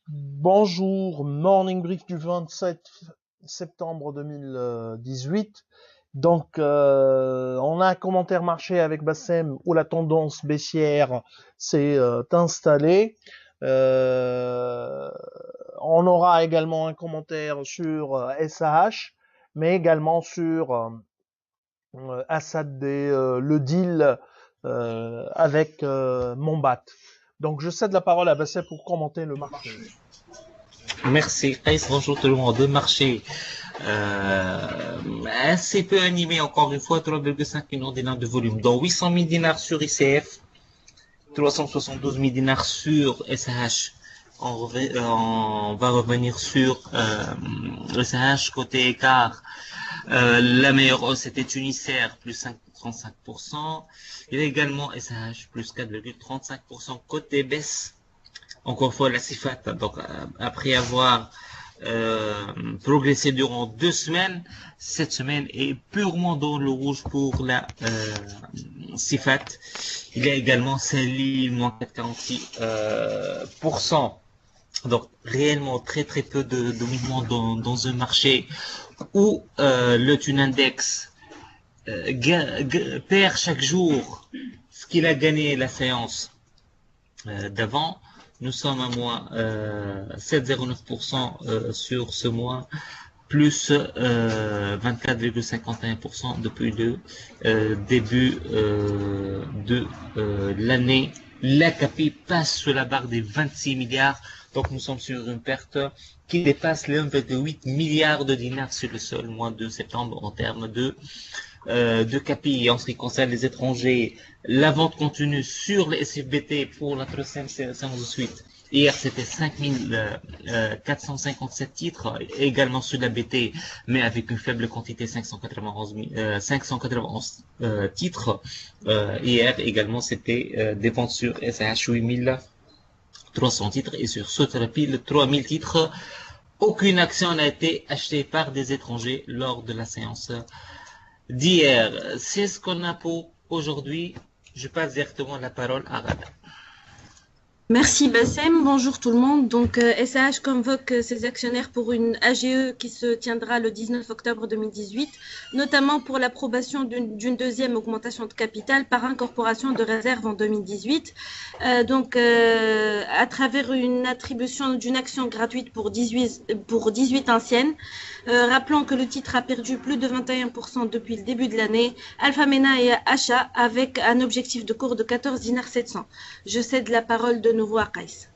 Bonjour, Morning Brief du 27 septembre 2018. Donc, on a un commentaire marché avec Bassem où la tendance baissière s'est installée. On aura également un commentaire sur SAH, mais également sur Assad et le deal avec Mombat. Donc, je cède la parole à Bassem pour commenter le marché. Merci. Aïs, bonjour tout le monde. Le marché assez peu animé, encore une fois, 3,5 millions de dinars de volume, dont 800 000 dinars sur ICF, 372 000 dinars sur SH. On va revenir sur SH côté écart. La meilleure hausse était Tunisair, plus 5,35%. Il y a également SH, plus 4,35%. Côté baisse, encore une fois, la CIFAT, donc après avoir progressé durant 2 semaines, cette semaine est purement dans le rouge pour la CIFAT. Il y a également Sally, moins 4,46%. Donc réellement très très peu de mouvements dans un marché où le Tune Index perd chaque jour ce qu'il a gagné la séance d'avant. Nous sommes à moins 7,09% sur ce mois, plus 24,51% depuis le début de l'année. La CAPI passe sous la barre des 26 milliards, donc nous sommes sur une perte qui dépasse les 1,8 milliards de dinars sur le seul mois de septembre en termes de CAPI. En ce qui concerne les étrangers, la vente continue sur les SFBT pour la troisième séance de suite. Hier, c'était 5457 titres, également sur la BT, mais avec une faible quantité, 591 titres. Hier, également, c'était des ventes sur SH 8300 titres et sur Sotrapil 3000 titres. Aucune action n'a été achetée par des étrangers lors de la séance d'hier. C'est ce qu'on a pour aujourd'hui. Je passe directement la parole à Rada. Merci Bassem, bonjour tout le monde. Donc SAH convoque ses actionnaires pour une AGE qui se tiendra le 19 octobre 2018, notamment pour l'approbation d'une deuxième augmentation de capital par incorporation de réserve en 2018. À travers une attribution d'une action gratuite pour 18 anciennes. Rappelons que le titre a perdu plus de 21% depuis le début de l'année. Alpha Mena est achat avec un objectif de cours de 14 dinars 700. Je cède la parole de nouveau à Kaïs.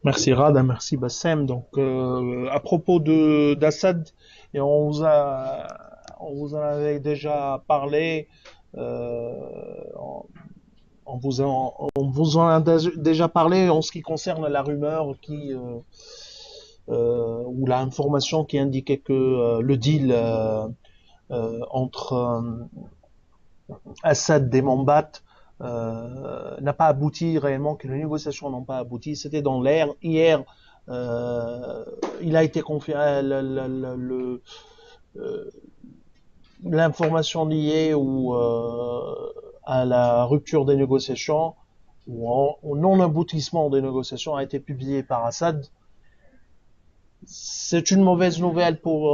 Merci Rada, merci Bassem. Donc à propos de d'Assad, et on vous en avait déjà parlé. On vous en a déjà parlé en ce qui concerne la rumeur ou l'information qui indiquait que le deal entre Assad et Mombat n'a pas abouti réellement, que les négociations n'ont pas abouti. C'était dans l'air. Hier, il a été confié l'information liée à la rupture des négociations ou au non-aboutissement des négociations a été publiée par Assad. C'est une mauvaise nouvelle pour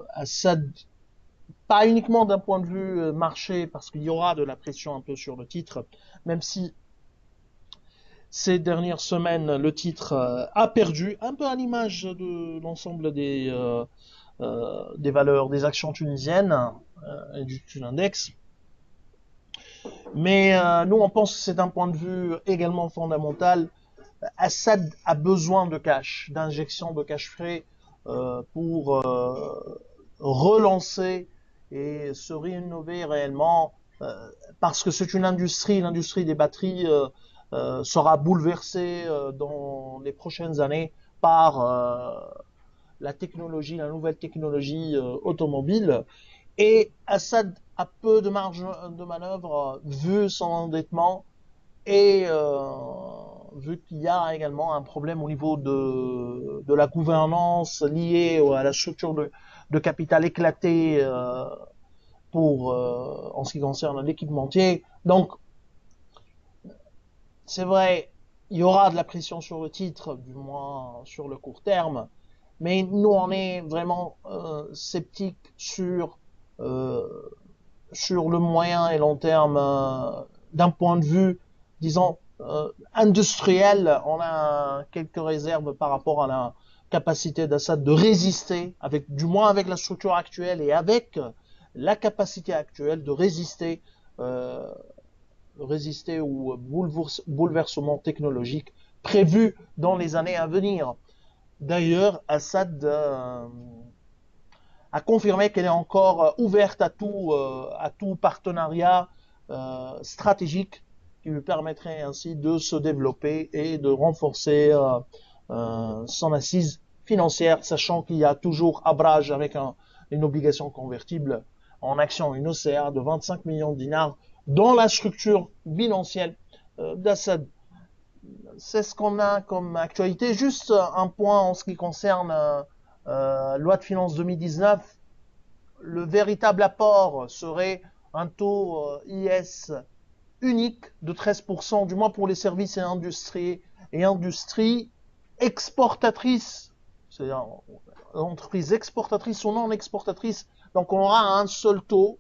Assad, pas uniquement d'un point de vue marché, parce qu'il y aura de la pression un peu sur le titre, même si ces dernières semaines, le titre a perdu, un peu à l'image de l'ensemble des valeurs, des actions tunisiennes et du Tunindex. Mais nous, on pense que c'est un point de vue également fondamental. Assad a besoin de cash, d'injection de cash frais pour relancer et se réinnover réellement, parce que c'est une industrie, l'industrie des batteries sera bouleversée dans les prochaines années par la technologie, la nouvelle technologie automobile. Et Assad a peu de marge de manœuvre vu son endettement et vu qu'il y a également un problème au niveau de la gouvernance liée à la structure de capital éclatée en ce qui concerne l'équipementier. Donc, c'est vrai, il y aura de la pression sur le titre, du moins sur le court terme, mais nous on est vraiment sceptiques euh, sur le moyen et long terme d'un point de vue, disons, industriel. On a quelques réserves par rapport à la capacité d'Assad de résister, du moins avec la structure actuelle et avec la capacité actuelle de résister aux bouleversements technologiques prévus dans les années à venir. D'ailleurs, Assad a confirmé qu'elle est encore ouverte à tout partenariat stratégique qui lui permettrait ainsi de se développer et de renforcer son assise financière, sachant qu'il y a toujours Abraj avec une obligation convertible en action, une OCR de 25 millions de dinars dans la structure bilancielle d'Assad. C'est ce qu'on a comme actualité. Juste un point en ce qui concerne loi de finances 2019. Le véritable apport serait un taux IS unique de 13%, du moins pour les services et industries exportatrices, c'est-à-dire entreprises exportatrices ou non exportatrices. Donc on aura un seul taux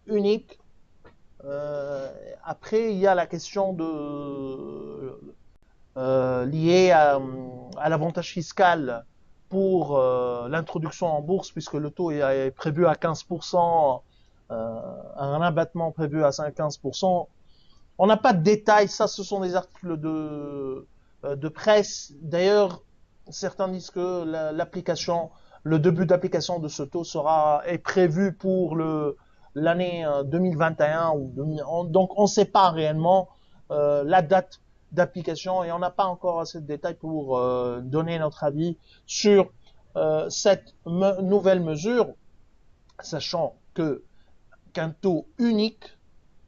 unique. Après, il y a la question liée à l'avantage fiscal pour l'introduction en bourse, puisque le taux est prévu à 15%, un abattement prévu à 15%. On n'a pas de détails, ça ce sont des articles de presse. D'ailleurs, certains disent que le début d'application de ce taux est prévu pour l'année 2021. Donc on ne sait pas réellement la date d'application et on n'a pas encore assez de détails pour donner notre avis sur cette nouvelle mesure, sachant qu'un taux unique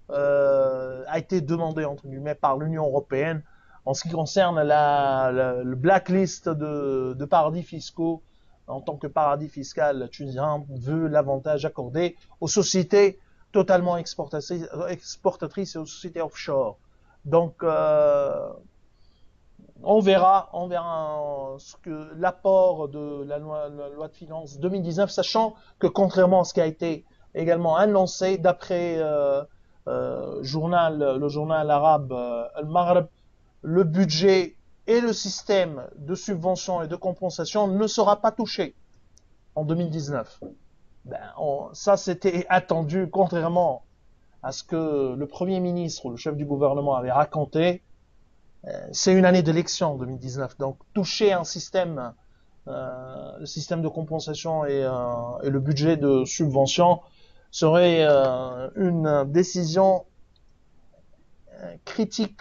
a été demandé entre guillemets par l'Union européenne en ce qui concerne le blacklist de paradis fiscaux. En tant que paradis fiscal tunisien, veut l'avantage accordé aux sociétés totalement exportatrices et aux sociétés offshore. Donc on verra ce que l'apport de la loi de finances 2019, sachant que contrairement à ce qui a été également annoncé d'après le journal arabe Al-Maghreb, le budget et le système de subvention et de compensation ne sera pas touché en 2019. Ça c'était attendu, contrairement à ce que le Premier ministre, le chef du gouvernement avait raconté. C'est une année d'élection 2019, donc toucher le système de compensation et le budget de subvention serait une décision critique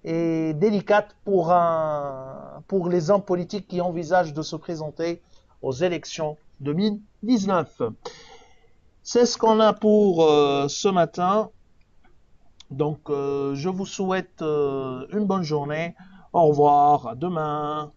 et délicate pour les hommes politiques qui envisagent de se présenter aux élections 2019. C'est ce qu'on a pour ce matin. Donc je vous souhaite une bonne journée. Au revoir, à demain.